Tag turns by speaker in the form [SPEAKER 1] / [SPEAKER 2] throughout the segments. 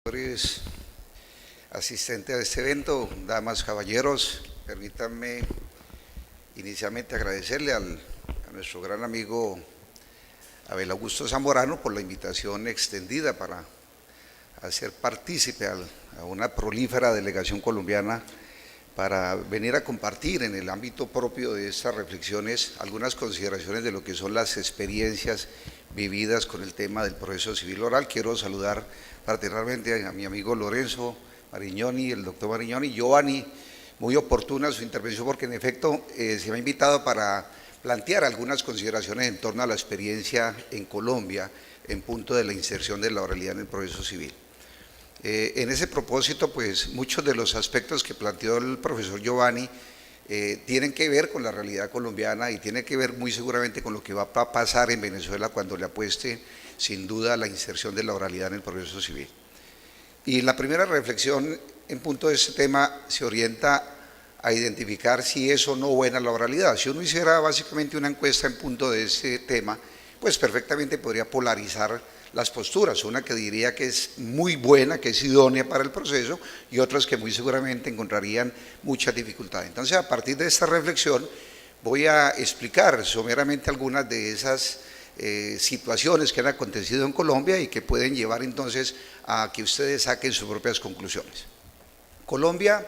[SPEAKER 1] Señores asistentes a este evento, damas, caballeros, permítanme inicialmente agradecerle a nuestro gran amigo Abel Augusto Zamorano por la invitación extendida para hacer partícipe a una prolífera delegación colombiana para venir a compartir en el ámbito propio de estas reflexiones algunas consideraciones de lo que son las experiencias vividas con el tema del proceso civil oral. Quiero saludar particularmente a mi amigo Lorenzo Marignoni, el doctor Marignoni. Giovanni, muy oportuna su intervención porque en efecto se me ha invitado para plantear algunas consideraciones en torno a la experiencia en Colombia en punto de la inserción de la oralidad en el proceso civil. En ese propósito, pues muchos de los aspectos que planteó el profesor Giovanni tienen que ver con la realidad colombiana y tienen que ver muy seguramente con lo que va a pasar en Venezuela cuando le apueste sin duda a la inserción de la oralidad en el proceso civil. Y la primera reflexión en punto de este tema se orienta a identificar si es o no buena la oralidad. Si uno hiciera básicamente una encuesta en punto de ese tema, pues perfectamente podría polarizar las posturas, una que diría que es muy buena, que es idónea para el proceso, y otras que muy seguramente encontrarían mucha dificultad. Entonces, a partir de esta reflexión, voy a explicar someramente algunas de esas situaciones que han acontecido en Colombia y que pueden llevar entonces a que ustedes saquen sus propias conclusiones. Colombia,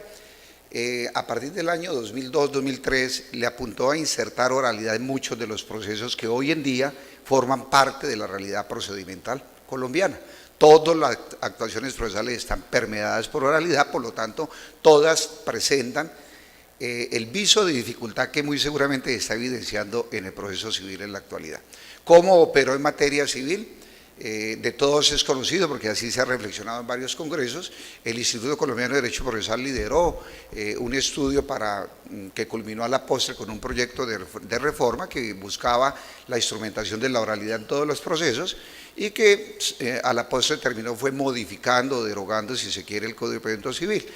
[SPEAKER 1] a partir del año 2002-2003, le apuntó a insertar oralidad en muchos de los procesos que hoy en día forman parte de la realidad procedimental colombiana. Todas las actuaciones procesales están permeadas por oralidad, por lo tanto, todas presentan el viso de dificultad que muy seguramente está evidenciando en el proceso civil en la actualidad. ¿Cómo operó en materia civil? De todos es conocido porque así se ha reflexionado en varios congresos. El Instituto Colombiano de Derecho Procesal lideró un estudio que culminó a la postre con un proyecto de reforma que buscaba la instrumentación de la oralidad en todos los procesos y que a la postre terminó fue modificando, derogando, si se quiere, el Código de Procedimiento Civil.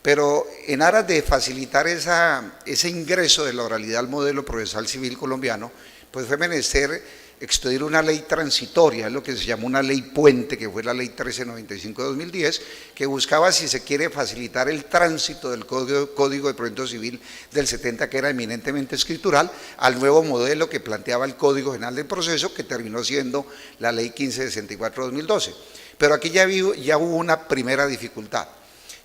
[SPEAKER 1] Pero en aras de facilitar ese ingreso de la oralidad al modelo procesal civil colombiano, pues fue menester expedir una ley transitoria, es lo que se llama una ley puente, que fue la ley 1395 de 2010, que buscaba, si se quiere, facilitar el tránsito del Código de Procedimiento Civil del 70, que era eminentemente escritural, al nuevo modelo que planteaba el Código General del Proceso, que terminó siendo la ley 1564 de 2012. Pero aquí ya hubo una primera dificultad,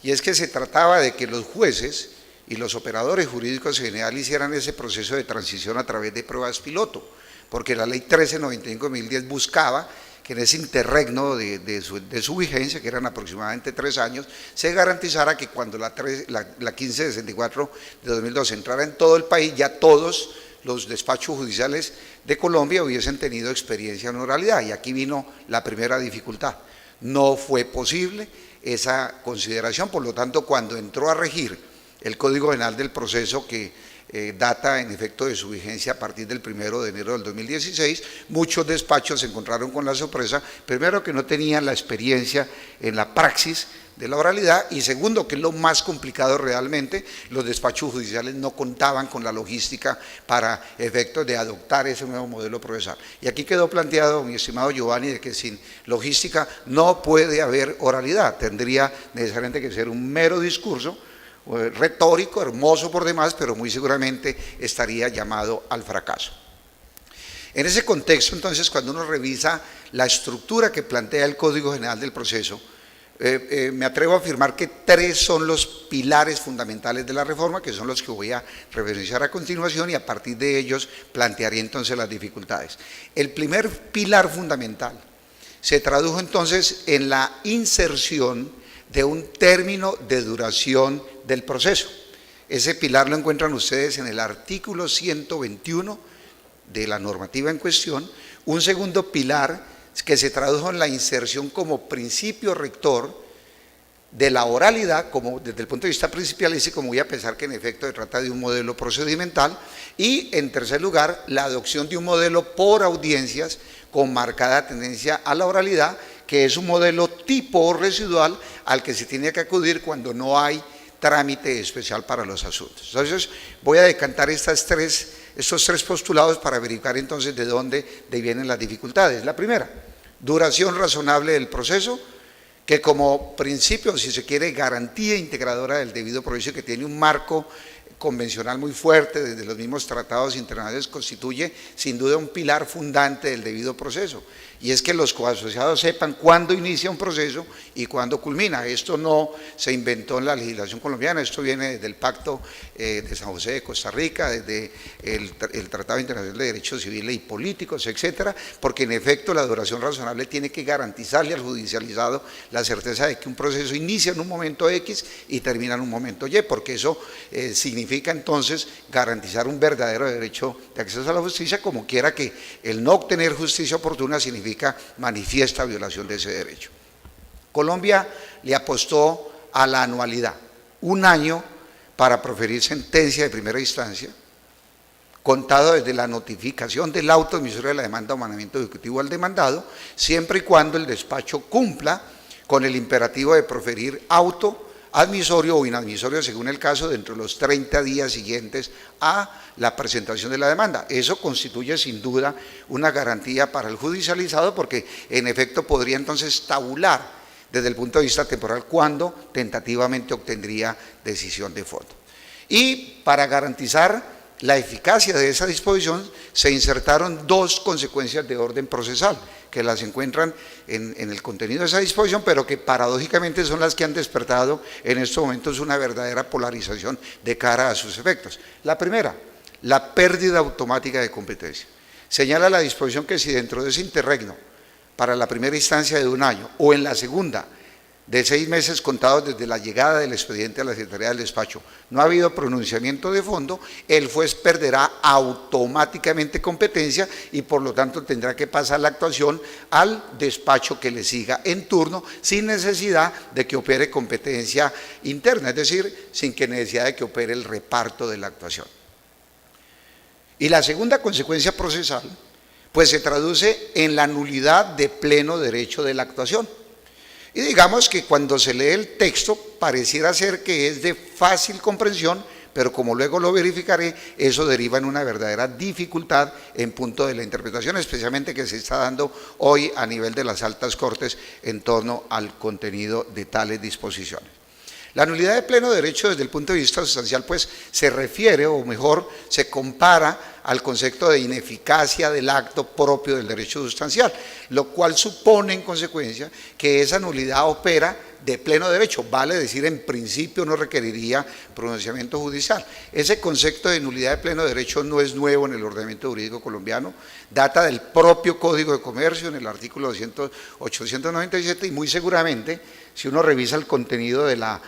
[SPEAKER 1] y es que se trataba de que los jueces y los operadores jurídicos en general hicieran ese proceso de transición a través de pruebas piloto, porque la ley 1395 de 2010 buscaba que en ese interregno de su vigencia, que eran aproximadamente 3 años, se garantizara que cuando la 1564 de 2012 entrara en todo el país, ya todos los despachos judiciales de Colombia hubiesen tenido experiencia en oralidad, y aquí vino la primera dificultad. No fue posible esa consideración, por lo tanto, cuando entró a regir el Código General del Proceso, que data en efecto de su vigencia a partir del 1 de enero del 2016, muchos despachos se encontraron con la sorpresa, primero que no tenían la experiencia en la praxis de la oralidad, y segundo, que es lo más complicado realmente, los despachos judiciales no contaban con la logística para efectos de adoptar ese nuevo modelo procesal. Y aquí quedó planteado, mi estimado Giovanni, de que sin logística no puede haber oralidad, tendría necesariamente que ser un mero discurso retórico, hermoso por demás, pero muy seguramente estaría llamado al fracaso. En ese contexto, entonces, cuando uno revisa la estructura que plantea el Código General del Proceso, me atrevo a afirmar que 3 son los pilares fundamentales de la reforma, que son los que voy a referenciar a continuación, y a partir de ellos plantearía entonces las dificultades. El primer pilar fundamental se tradujo entonces en la inserción de un término de duración del proceso. Ese pilar lo encuentran ustedes en el artículo 121 de la normativa en cuestión. Un segundo pilar que se tradujo en la inserción como principio rector de la oralidad, como desde el punto de vista principialista, como voy a pensar que en efecto se trata de un modelo procedimental, y en tercer lugar, la adopción de un modelo por audiencias con marcada tendencia a la oralidad, que es un modelo tipo residual al que se tiene que acudir cuando no hay trámite especial para los asuntos. Entonces, voy a decantar estos tres postulados para verificar entonces de dónde vienen las dificultades. La primera, duración razonable del proceso, que como principio, si se quiere, garantía integradora del debido proceso, que tiene un marco convencional muy fuerte desde los mismos tratados internacionales, constituye sin duda un pilar fundante del debido proceso, y es que los coasociados sepan cuándo inicia un proceso y cuándo culmina. Esto no se inventó en la legislación colombiana, esto viene desde el Pacto de San José de Costa Rica, desde el Tratado Internacional de Derechos Civiles y Políticos, etcétera, porque en efecto la duración razonable tiene que garantizarle al judicializado la certeza de que un proceso inicia en un momento X y termina en un momento Y, porque eso significa entonces garantizar un verdadero derecho de acceso a la justicia, como quiera que el no obtener justicia oportuna significa manifiesta violación de ese derecho. Colombia le apostó a la anualidad, un año para proferir sentencia de primera instancia, contado desde la notificación del auto emisorio de la demanda o mandamiento ejecutivo al demandado, siempre y cuando el despacho cumpla con el imperativo de proferir auto admisorio o inadmisorio según el caso dentro de los 30 días siguientes a la presentación de la demanda. Eso constituye sin duda una garantía para el judicializado, porque en efecto podría entonces tabular desde el punto de vista temporal cuándo tentativamente obtendría decisión de fondo. Y para garantizar la eficacia de esa disposición se insertaron dos consecuencias de orden procesal que las encuentran en el contenido de esa disposición, pero que paradójicamente son las que han despertado en estos momentos una verdadera polarización de cara a sus efectos. La primera, la pérdida automática de competencia. Señala la disposición que si dentro de ese interregno, para la primera instancia de un año o en la segunda, de 6 meses contados desde la llegada del expediente a la Secretaría del Despacho, no ha habido pronunciamiento de fondo, el juez perderá automáticamente competencia y por lo tanto tendrá que pasar la actuación al despacho que le siga en turno, sin necesidad de que opere competencia interna, es decir, sin que necesidad de que opere el reparto de la actuación. Y la segunda consecuencia procesal, pues se traduce en la nulidad de pleno derecho de la actuación. Y digamos que cuando se lee el texto pareciera ser que es de fácil comprensión, pero como luego lo verificaré, eso deriva en una verdadera dificultad en punto de la interpretación, especialmente que se está dando hoy a nivel de las altas cortes en torno al contenido de tales disposiciones. La nulidad de pleno derecho desde el punto de vista sustancial pues se refiere, o mejor, se compara al concepto de ineficacia del acto propio del derecho sustancial, lo cual supone en consecuencia que esa nulidad opera de pleno derecho, vale decir en principio no requeriría pronunciamiento judicial. Ese concepto de nulidad de pleno derecho no es nuevo en el ordenamiento jurídico colombiano, data del propio Código de Comercio en el artículo 897 y muy seguramente si uno revisa el contenido de la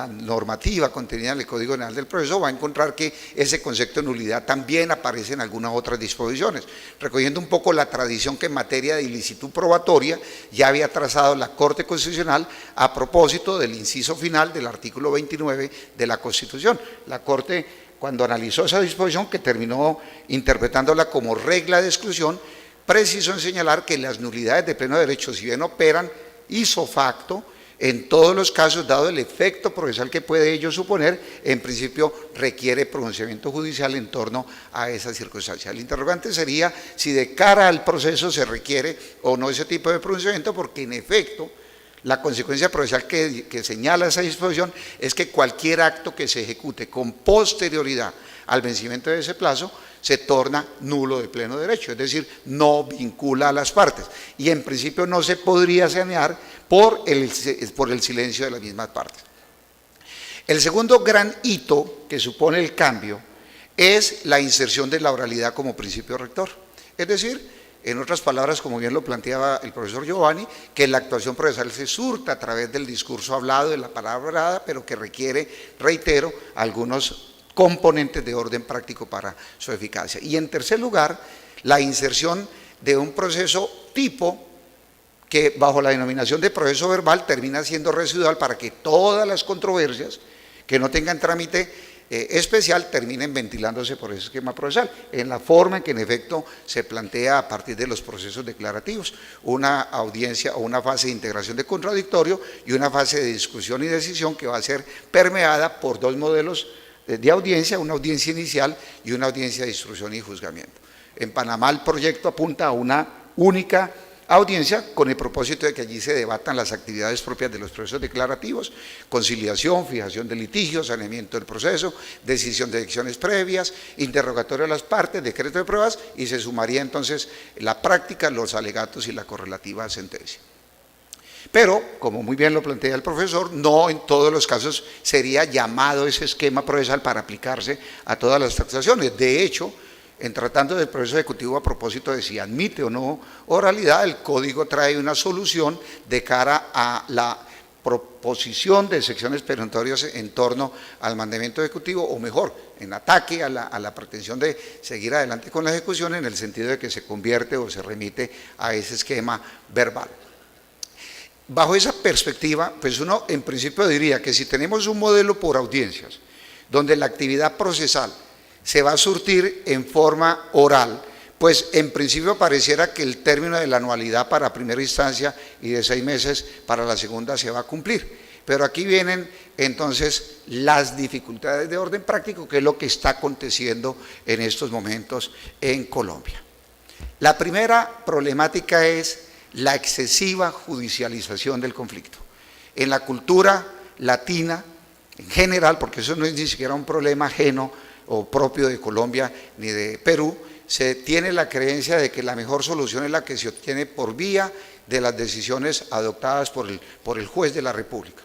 [SPEAKER 1] normativa contenida en el Código General del Proceso va a encontrar que ese concepto de nulidad también aparece en algunas otras disposiciones, recogiendo un poco la tradición que en materia de ilicitud probatoria ya había trazado la Corte Constitucional a propósito del inciso final del artículo 29 de la Constitución. La Corte, cuando analizó esa disposición, que terminó interpretándola como regla de exclusión, precisó en señalar que las nulidades de pleno derecho, si bien operan ipso facto, en todos los casos, dado el efecto procesal que puede ello suponer, en principio requiere pronunciamiento judicial en torno a esa circunstancia. El interrogante sería si de cara al proceso se requiere o no ese tipo de pronunciamiento, porque en efecto la consecuencia procesal que señala esa disposición es que cualquier acto que se ejecute con posterioridad al vencimiento de ese plazo se torna nulo de pleno derecho, es decir, no vincula a las partes y en principio no se podría sanear por el silencio de las mismas partes. El segundo gran hito que supone el cambio es la inserción de la oralidad como principio rector, es decir, en otras palabras, como bien lo planteaba el profesor Giovanni, que la actuación procesal se surta a través del discurso hablado, de la palabra hablada, pero que requiere, reitero, algunos componentes de orden práctico para su eficacia. Y en tercer lugar, la inserción de un proceso tipo que bajo la denominación de proceso verbal termina siendo residual para que todas las controversias que no tengan trámite especial terminen ventilándose por ese esquema procesal, en la forma en que en efecto se plantea a partir de los procesos declarativos, una audiencia o una fase de integración de contradictorio y una fase de discusión y decisión que va a ser permeada por dos modelos de audiencia, una audiencia inicial y una audiencia de instrucción y juzgamiento. En Panamá el proyecto apunta a una única audiencia con el propósito de que allí se debatan las actividades propias de los procesos declarativos, conciliación, fijación de litigios, saneamiento del proceso, decisión de elecciones previas, interrogatorio de las partes, decreto de pruebas, y se sumaría entonces la práctica, los alegatos y la correlativa sentencia. Pero, como muy bien lo plantea el profesor, no en todos los casos sería llamado ese esquema procesal para aplicarse a todas las transacciones. De hecho, en tratando del proceso ejecutivo a propósito de si admite o no oralidad, el código trae una solución de cara a la proposición de secciones perentorias en torno al mandamiento ejecutivo, o mejor, en ataque a la pretensión de seguir adelante con la ejecución, en el sentido de que se convierte o se remite a ese esquema verbal. Bajo esa perspectiva, pues uno en principio diría que si tenemos un modelo por audiencias, donde la actividad procesal se va a surtir en forma oral, pues en principio pareciera que el término de la anualidad para primera instancia y de 6 meses para la segunda se va a cumplir. Pero aquí vienen entonces las dificultades de orden práctico, que es lo que está aconteciendo en estos momentos en Colombia. La primera problemática es la excesiva judicialización del conflicto. En la cultura latina, en general, porque eso no es ni siquiera un problema ajeno o propio de Colombia ni de Perú, se tiene la creencia de que la mejor solución es la que se obtiene por vía de las decisiones adoptadas por el juez de la República.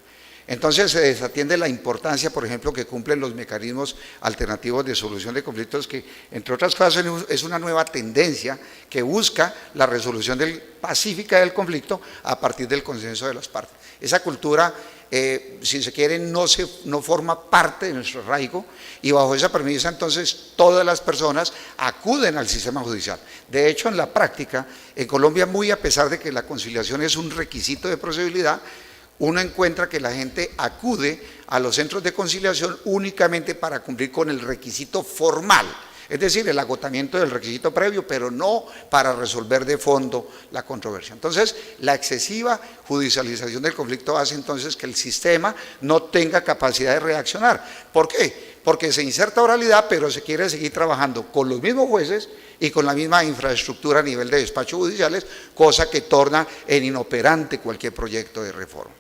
[SPEAKER 1] Entonces se desatiende la importancia, por ejemplo, que cumplen los mecanismos alternativos de solución de conflictos, que entre otras cosas es una nueva tendencia que busca la resolución pacífica del conflicto a partir del consenso de las partes. Esa cultura, si se quiere, no forma parte de nuestro arraigo, y bajo esa premisa entonces todas las personas acuden al sistema judicial. De hecho, en la práctica, en Colombia, muy a pesar de que la conciliación es un requisito de procedibilidad, uno encuentra que la gente acude a los centros de conciliación únicamente para cumplir con el requisito formal, es decir, el agotamiento del requisito previo, pero no para resolver de fondo la controversia. Entonces, la excesiva judicialización del conflicto hace entonces que el sistema no tenga capacidad de reaccionar. ¿Por qué? Porque se inserta oralidad, pero se quiere seguir trabajando con los mismos jueces y con la misma infraestructura a nivel de despachos judiciales, cosa que torna en inoperante cualquier proyecto de reforma.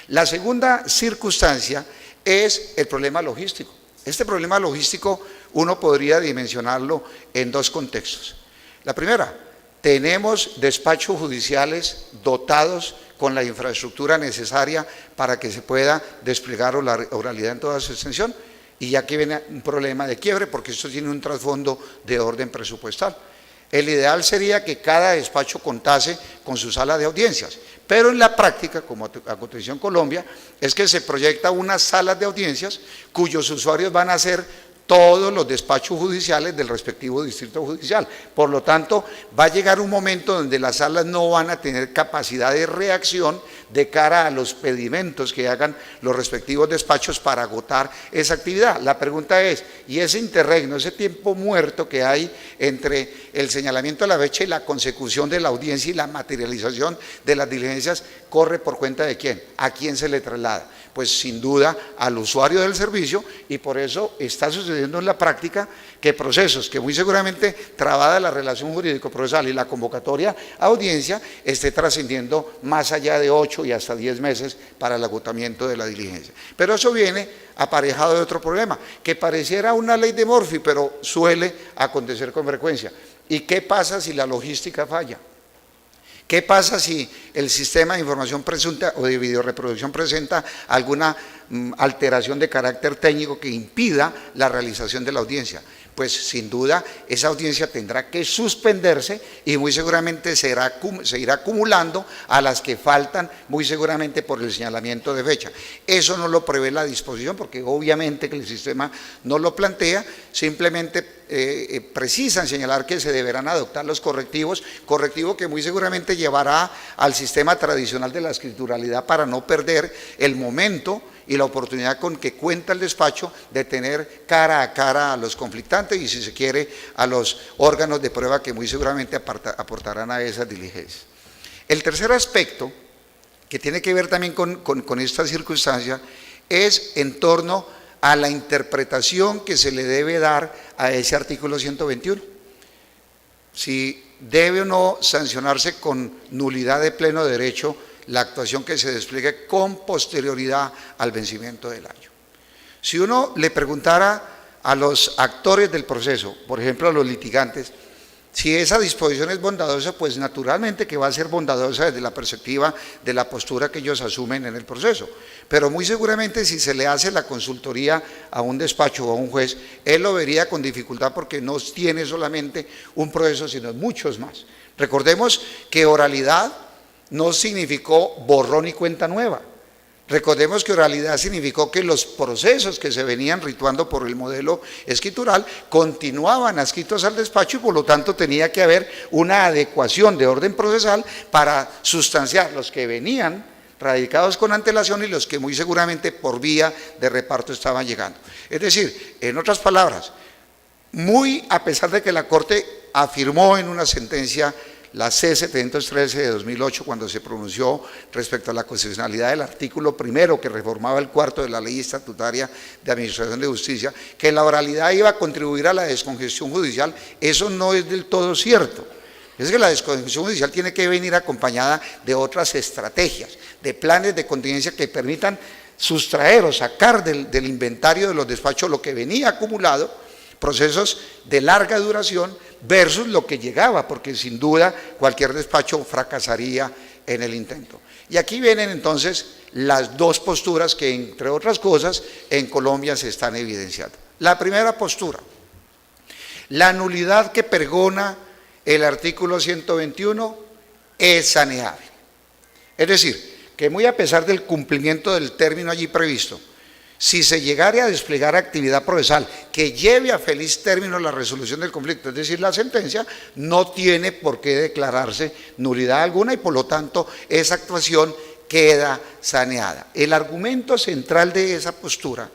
[SPEAKER 1] La segunda circunstancia es el problema logístico. Este problema logístico uno podría dimensionarlo en 2 contextos. La primera, tenemos despachos judiciales dotados con la infraestructura necesaria para que se pueda desplegar oralidad en toda su extensión, y aquí viene un problema de quiebre, porque esto tiene un trasfondo de orden presupuestal. El ideal sería que cada despacho contase con su sala de audiencias, pero en la práctica, como acontece en Colombia, es que se proyecta unas salas de audiencias cuyos usuarios van a ser todos los despachos judiciales del respectivo distrito judicial. Por lo tanto, va a llegar un momento donde las salas no van a tener capacidad de reacción de cara a los pedimentos que hagan los respectivos despachos para agotar esa actividad. La pregunta es, ¿y ese interregno, ese tiempo muerto que hay entre el señalamiento de la fecha y la consecución de la audiencia y la materialización de las diligencias, corre por cuenta de quién? ¿A quién se le traslada? Pues sin duda al usuario del servicio, y por eso está sucediendo en la práctica que procesos que muy seguramente, trabada la relación jurídico-procesal y la convocatoria a audiencia, esté trascendiendo más allá de 8 y hasta 10 meses para el agotamiento de la diligencia. Pero eso viene aparejado de otro problema, que pareciera una ley de Murphy, pero suele acontecer con frecuencia. ¿Y qué pasa si la logística falla? ¿Qué pasa si el sistema de información presunta o de videoreproducción presenta alguna alteración de carácter técnico que impida la realización de la audiencia? Pues sin duda esa audiencia tendrá que suspenderse y muy seguramente se irá acumulando a las que faltan, muy seguramente por el señalamiento de fecha. Eso no lo prevé la disposición, porque obviamente que el sistema no lo plantea, simplemente precisan señalar que se deberán adoptar los correctivo que muy seguramente llevará al sistema tradicional de la escrituralidad para no perder el momento y la oportunidad con que cuenta el despacho de tener cara a cara a los conflictantes y, si se quiere, a los órganos de prueba que muy seguramente aportarán a esas diligencias. El tercer aspecto, que tiene que ver también con esta circunstancia, es en torno a la interpretación que se le debe dar a ese artículo 121. si debe o no sancionarse con nulidad de pleno derecho la actuación que se despliegue con posterioridad al vencimiento del año. Si uno le preguntara a los actores del proceso, por ejemplo a los litigantes, si esa disposición es bondadosa, pues naturalmente que va a ser bondadosa desde la perspectiva de la postura que ellos asumen en el proceso. Pero muy seguramente si se le hace la consultoría a un despacho o a un juez, él lo vería con dificultad porque no tiene solamente un proceso, sino muchos más. Recordemos que oralidad no significó borrón y cuenta nueva. Recordemos que oralidad significó que los procesos que se venían rituando por el modelo escritural continuaban adscritos al despacho y por lo tanto tenía que haber una adecuación de orden procesal para sustanciar los que venían radicados con antelación y los que muy seguramente por vía de reparto estaban llegando. Es decir, en otras palabras, muy a pesar de que la Corte afirmó en una sentencia la C-713 de 2008, cuando se pronunció respecto a la constitucionalidad del artículo primero que reformaba el cuarto de la Ley Estatutaria de Administración de Justicia, que la oralidad iba a contribuir a la descongestión judicial, eso no es del todo cierto. Es que la descongestión judicial tiene que venir acompañada de otras estrategias, de planes de contingencia que permitan sustraer o sacar del inventario de los despachos lo que venía acumulado, procesos de larga duración versus lo que llegaba, porque sin duda cualquier despacho fracasaría en el intento. Y aquí vienen entonces las dos posturas que, entre otras cosas, en Colombia se están evidenciando. La primera postura, la nulidad que pregona el artículo 121 es saneable. Es decir, que muy a pesar del cumplimiento del término allí previsto, si se llegare a desplegar actividad procesal que lleve a feliz término la resolución del conflicto, es decir, la sentencia, no tiene por qué declararse nulidad alguna y por lo tanto esa actuación queda saneada. El argumento central de esa postura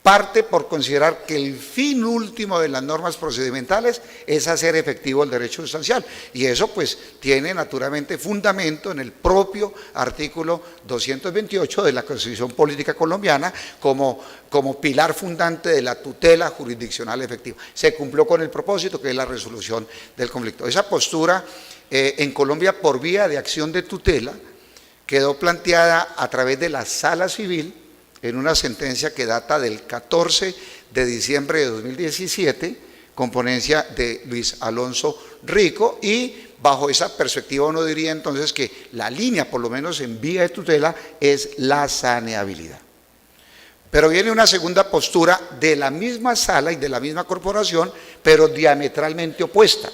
[SPEAKER 1] parte por considerar que el fin último de las normas procedimentales es hacer efectivo el derecho sustancial y eso pues tiene naturalmente fundamento en el propio artículo 228 de la Constitución Política Colombiana como pilar fundante de la tutela jurisdiccional efectiva. Se cumplió con el propósito que es la resolución del conflicto. Esa postura en Colombia por vía de acción de tutela quedó planteada a través de la Sala Civil en una sentencia que data del 14 de diciembre de 2017, con ponencia de Luis Alonso Rico, y bajo esa perspectiva uno diría entonces que la línea, por lo menos en vía de tutela, es la saneabilidad. Pero viene una segunda postura de la misma sala y de la misma corporación, pero diametralmente opuesta.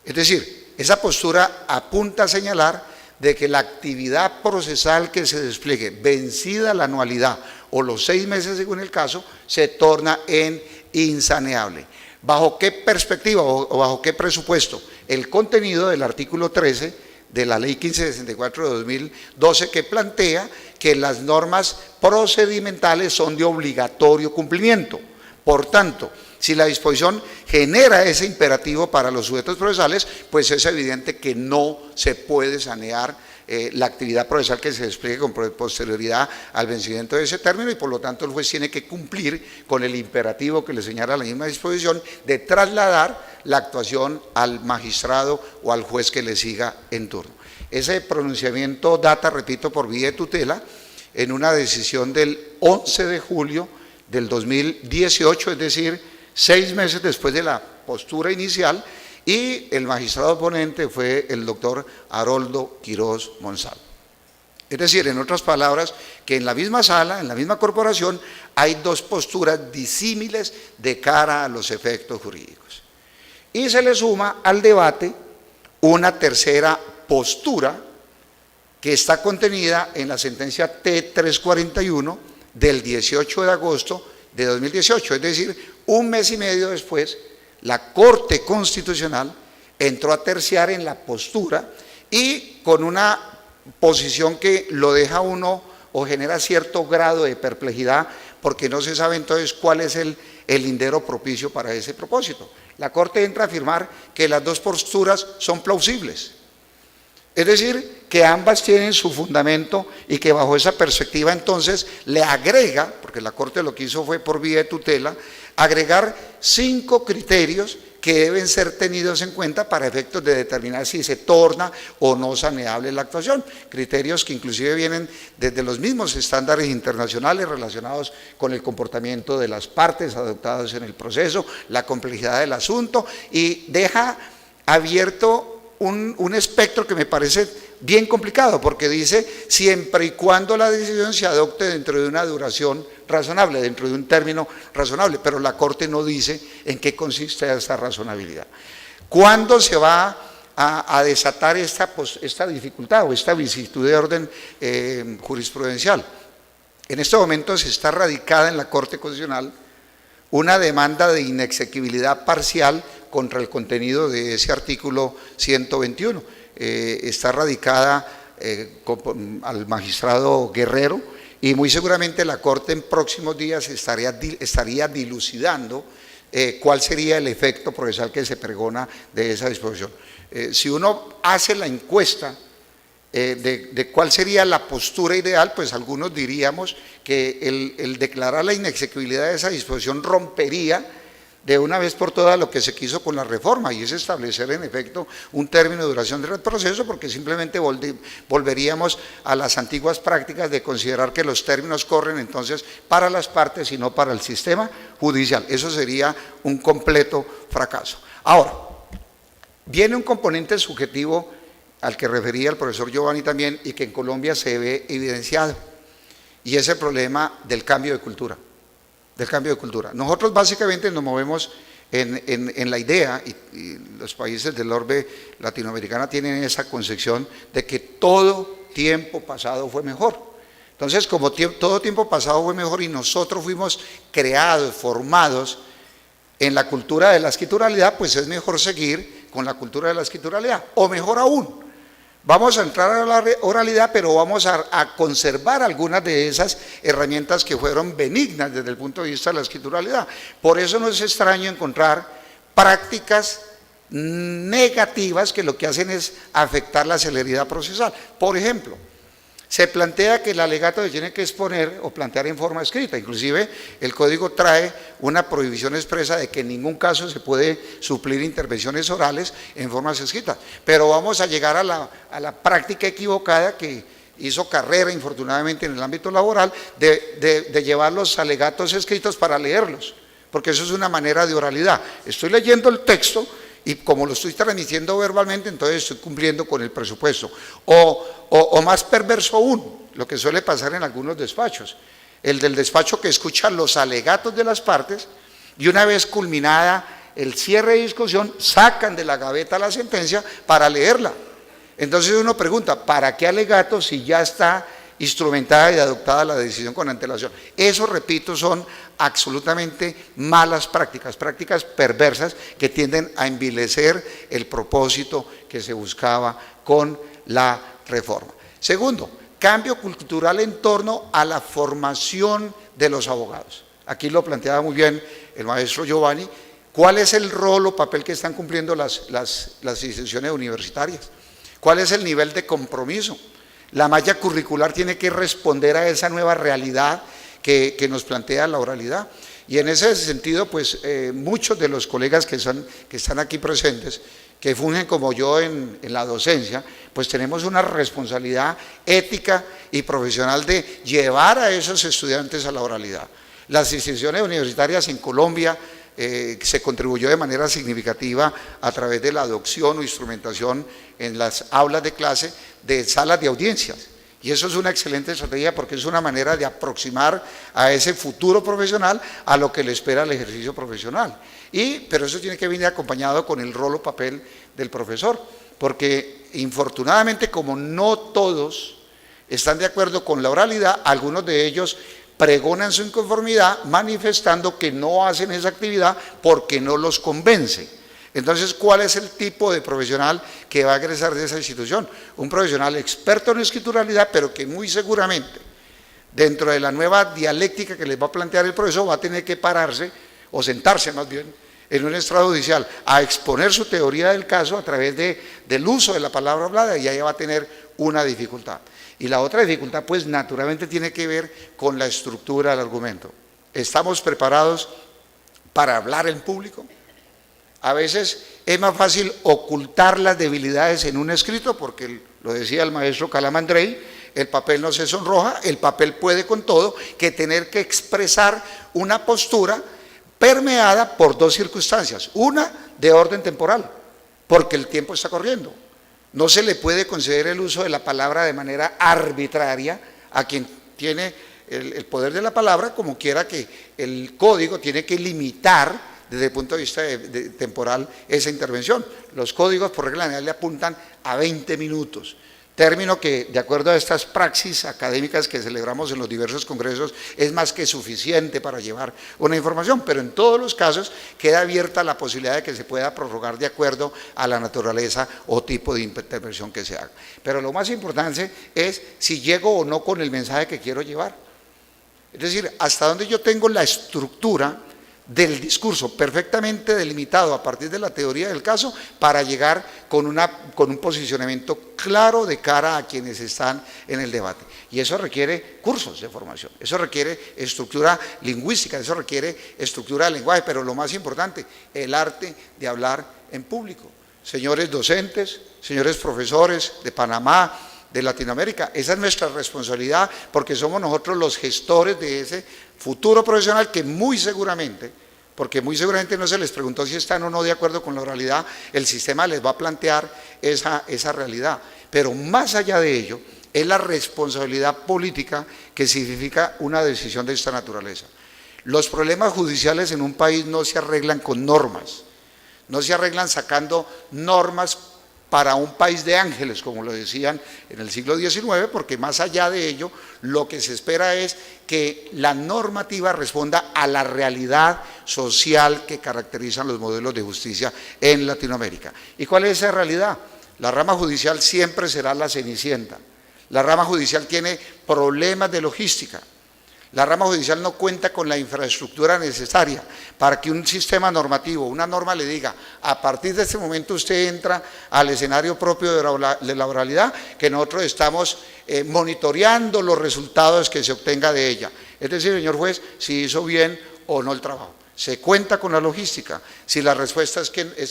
[SPEAKER 1] Es decir, esa postura apunta a señalar de que la actividad procesal que se despliegue, vencida la anualidad o los 6 meses según el caso, se torna en insaneable. ¿Bajo qué perspectiva o bajo qué presupuesto? El contenido del artículo 13 de la Ley 1564 de 2012 que plantea que las normas procedimentales son de obligatorio cumplimiento. Por tanto, si la disposición genera ese imperativo para los sujetos procesales, pues es evidente que no se puede sanear la actividad procesal que se despliegue con posterioridad al vencimiento de ese término y por lo tanto el juez tiene que cumplir con el imperativo que le señala la misma disposición de trasladar la actuación al magistrado o al juez que le siga en turno. Ese pronunciamiento data, repito, por vía de tutela en una decisión del 11 de julio del 2018, es decir, 6 meses después de la postura inicial, y el magistrado ponente fue el doctor Haroldo Quirós Monsalvo. Es decir, en otras palabras, que en la misma sala, en la misma corporación, hay dos posturas disímiles de cara a los efectos jurídicos. Y se le suma al debate una tercera postura que está contenida en la sentencia T341 del 18 de agosto de 2018, es decir, 1 mes y medio después, la Corte Constitucional entró a terciar en la postura y con una posición que lo deja uno o genera cierto grado de perplejidad porque no se sabe entonces cuál es el lindero propicio para ese propósito. La Corte entra a afirmar que las dos posturas son plausibles, es decir, que ambas tienen su fundamento y que bajo esa perspectiva entonces le agrega, porque la Corte lo que hizo fue por vía de tutela, agregar 5 criterios que deben ser tenidos en cuenta para efectos de determinar si se torna o no saneable la actuación. Criterios que inclusive vienen desde los mismos estándares internacionales relacionados con el comportamiento de las partes adoptados en el proceso, la complejidad del asunto, y deja abierto un espectro que me parece bien complicado, porque dice siempre y cuando la decisión se adopte dentro de una duración razonable, dentro de un término razonable, pero la Corte no dice en qué consiste esa razonabilidad. ¿Cuándo se va a desatar esta dificultad o esta vicisitud de orden jurisprudencial? En este momento se está radicada en la Corte Constitucional una demanda de inexequibilidad parcial contra el contenido de ese artículo 121. Está radicada al magistrado Guerrero, y muy seguramente la Corte en próximos días estaría dilucidando cuál sería el efecto procesal que se pregona de esa disposición. Si uno hace la encuesta de cuál sería la postura ideal, pues algunos diríamos que el declarar la inexequibilidad de esa disposición rompería de una vez por todas lo que se quiso con la reforma, y es establecer en efecto un término de duración del proceso, porque simplemente volveríamos a las antiguas prácticas de considerar que los términos corren entonces para las partes y no para el sistema judicial. Eso sería un completo fracaso. Ahora, viene un componente subjetivo al que refería el profesor Giovanni también, y que en Colombia se ve evidenciado, y es el problema del cambio de cultura. Nosotros básicamente nos movemos en la idea, y los países del orbe latinoamericana tienen esa concepción de que todo tiempo pasado fue mejor. Entonces, como todo tiempo pasado fue mejor y nosotros fuimos creados, formados en la cultura de la escrituralidad, pues es mejor seguir con la cultura de la escrituralidad, o mejor aún, vamos a entrar a la oralidad, pero vamos a conservar algunas de esas herramientas que fueron benignas desde el punto de vista de la escrituralidad. Por eso no es extraño encontrar prácticas negativas que lo que hacen es afectar la celeridad procesal. Por ejemplo, se plantea que el alegato se tiene que exponer o plantear en forma escrita. Inclusive el código trae una prohibición expresa de que en ningún caso se puede suplir intervenciones orales en formas escritas. Pero vamos a llegar a la práctica equivocada que hizo carrera infortunadamente en el ámbito laboral de llevar los alegatos escritos para leerlos, porque eso es una manera de oralidad. Estoy leyendo el texto y como lo estoy transmitiendo verbalmente, entonces estoy cumpliendo con el presupuesto. O más perverso aún, lo que suele pasar en algunos despachos, el del despacho que escucha los alegatos de las partes, y una vez culminada el cierre de discusión, sacan de la gaveta la sentencia para leerla. Entonces uno pregunta, ¿para qué alegato si ya está instrumentada y adoptada la decisión con antelación? Eso, repito, son absolutamente malas prácticas, prácticas perversas que tienden a envilecer el propósito que se buscaba con la reforma. Segundo, cambio cultural en torno a la formación de los abogados. Aquí lo planteaba muy bien el maestro Giovanni. ¿Cuál es el rol o papel que están cumpliendo las instituciones universitarias? ¿Cuál es el nivel de compromiso? La malla curricular tiene que responder a esa nueva realidad que nos plantea la oralidad. Y en ese sentido, pues muchos de los colegas que están aquí presentes, que fungen como yo en la docencia, pues tenemos una responsabilidad ética y profesional de llevar a esos estudiantes a la oralidad. Las instituciones universitarias en Colombia se contribuyó de manera significativa a través de la adopción o instrumentación en las aulas de clase de salas de audiencias. Y eso es una excelente estrategia porque es una manera de aproximar a ese futuro profesional a lo que le espera el ejercicio profesional. Pero eso tiene que venir acompañado con el rol o papel del profesor, porque infortunadamente como no todos están de acuerdo con la oralidad, algunos de ellos pregonan su inconformidad manifestando que no hacen esa actividad porque no los convence. Entonces, ¿cuál es el tipo de profesional que va a egresar de esa institución? Un profesional experto en escrituralidad, pero que muy seguramente, dentro de la nueva dialéctica que les va a plantear el profesor, va a tener que pararse, o sentarse más bien, en un estrado judicial, a exponer su teoría del caso a través del uso de la palabra hablada, y ahí va a tener una dificultad. Y la otra dificultad, pues naturalmente tiene que ver con la estructura del argumento. ¿Estamos preparados para hablar en público? A veces es más fácil ocultar las debilidades en un escrito, porque lo decía el maestro Calamandrei, el papel no se sonroja, el papel puede con todo, que tener que expresar una postura permeada por dos circunstancias. Una, de orden temporal, porque el tiempo está corriendo. No se le puede conceder el uso de la palabra de manera arbitraria a quien tiene el poder de la palabra, como quiera que el código tiene que limitar desde el punto de vista temporal esa intervención. Los códigos por regla general le apuntan a 20 minutos. Término que, de acuerdo a estas praxis académicas que celebramos en los diversos congresos, es más que suficiente para llevar una información, pero en todos los casos queda abierta la posibilidad de que se pueda prorrogar de acuerdo a la naturaleza o tipo de intervención que se haga. Pero lo más importante es si llego o no con el mensaje que quiero llevar. Es decir, hasta dónde yo tengo la estructura del discurso perfectamente delimitado a partir de la teoría del caso para llegar con un posicionamiento claro de cara a quienes están en el debate. Y eso requiere cursos de formación, eso requiere estructura lingüística, eso requiere estructura de lenguaje, pero lo más importante, el arte de hablar en público. Señores docentes, señores profesores de Panamá, de Latinoamérica, esa es nuestra responsabilidad, porque somos nosotros los gestores de ese futuro profesional que muy seguramente, porque muy seguramente no se les preguntó si están o no de acuerdo con la oralidad, el sistema les va a plantear esa realidad. Pero más allá de ello, es la responsabilidad política que significa una decisión de esta naturaleza. Los problemas judiciales en un país no se arreglan con normas, no se arreglan sacando normas para un país de ángeles, como lo decían en el siglo XIX, porque más allá de ello, lo que se espera es que la normativa responda a la realidad social que caracterizan los modelos de justicia en Latinoamérica. ¿Y cuál es esa realidad? La rama judicial siempre será la cenicienta. La rama judicial tiene problemas de logística. La rama judicial no cuenta con la infraestructura necesaria para que un sistema normativo, una norma le diga, a partir de este momento usted entra al escenario propio de la oralidad, que nosotros estamos monitoreando los resultados que se obtenga de ella. Es decir, señor juez, si hizo bien o no el trabajo. ¿Se cuenta con la logística? Si la respuesta es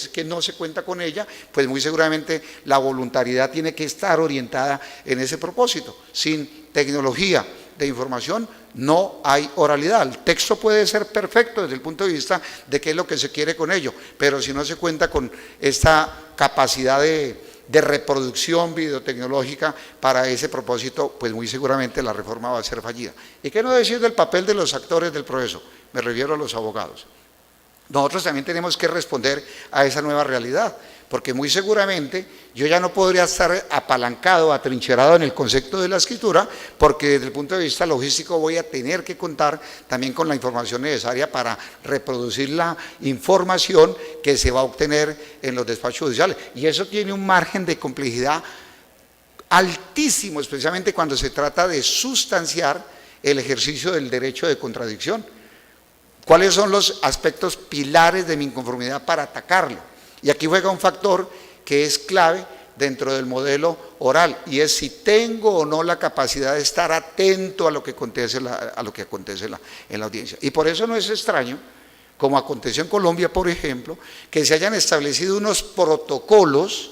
[SPEAKER 1] que no se cuenta con ella, pues muy seguramente la voluntariedad tiene que estar orientada en ese propósito. Sin tecnología de información no hay oralidad. El texto puede ser perfecto desde el punto de vista de qué es lo que se quiere con ello, pero si no se cuenta con esta capacidad de reproducción videotecnológica para ese propósito, pues muy seguramente la reforma va a ser fallida. ¿Y qué no decir del papel de los actores del proceso? Me refiero a los abogados. Nosotros también tenemos que responder a esa nueva realidad, porque muy seguramente yo ya no podría estar apalancado, atrincherado en el concepto de la escritura, porque desde el punto de vista logístico voy a tener que contar también con la información necesaria para reproducir la información que se va a obtener en los despachos judiciales. Y eso tiene un margen de complejidad altísimo, especialmente cuando se trata de sustanciar el ejercicio del derecho de contradicción. ¿Cuáles son los aspectos pilares de mi inconformidad para atacarlo? Y aquí juega un factor que es clave dentro del modelo oral, y es si tengo o no la capacidad de estar atento a lo que acontece en la audiencia. Y por eso no es extraño, como aconteció en Colombia, por ejemplo, que se hayan establecido unos protocolos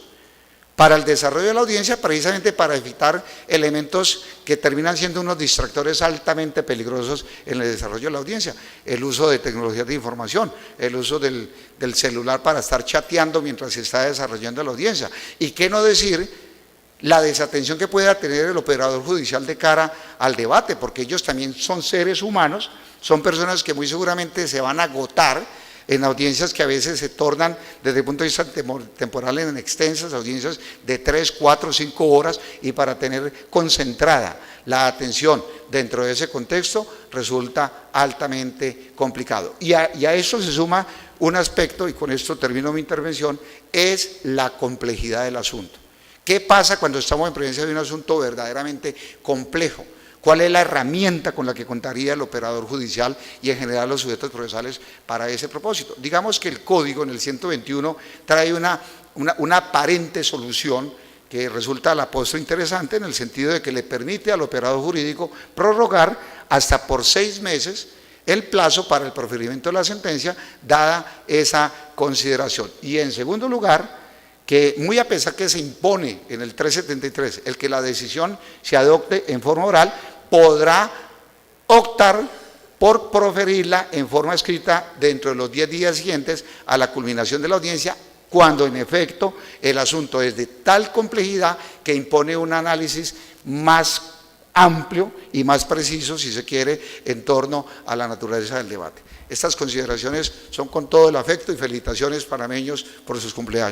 [SPEAKER 1] para el desarrollo de la audiencia, precisamente para evitar elementos que terminan siendo unos distractores altamente peligrosos en el desarrollo de la audiencia. El uso de tecnologías de información, el uso del celular para estar chateando mientras se está desarrollando la audiencia. Y qué no decir la desatención que pueda tener el operador judicial de cara al debate, porque ellos también son seres humanos, son personas que muy seguramente se van a agotar en audiencias que a veces se tornan desde el punto de vista temporal en extensas, audiencias de 3, 4, 5 horas, y para tener concentrada la atención dentro de ese contexto resulta altamente complicado. Y a eso se suma un aspecto, y con esto termino mi intervención, es la complejidad del asunto. ¿Qué pasa cuando estamos en presencia de un asunto verdaderamente complejo? ¿Cuál es la herramienta con la que contaría el operador judicial y en general los sujetos procesales para ese propósito? Digamos que el código en el 121 trae una aparente solución que resulta a la postre interesante, en el sentido de que le permite al operador jurídico prorrogar hasta por 6 meses
[SPEAKER 2] el plazo para el proferimiento de la sentencia, dada esa consideración. Y en segundo lugar, que muy a pesar que se impone en el 373 el que la decisión se adopte en forma oral, podrá optar por proferirla en forma escrita dentro de los 10 días siguientes a la culminación de la audiencia, cuando en efecto el asunto es de tal complejidad que impone un análisis más amplio y más preciso, si se quiere, en torno a la naturaleza del debate. Estas consideraciones son con todo el afecto y felicitaciones panameños por sus cumpleaños.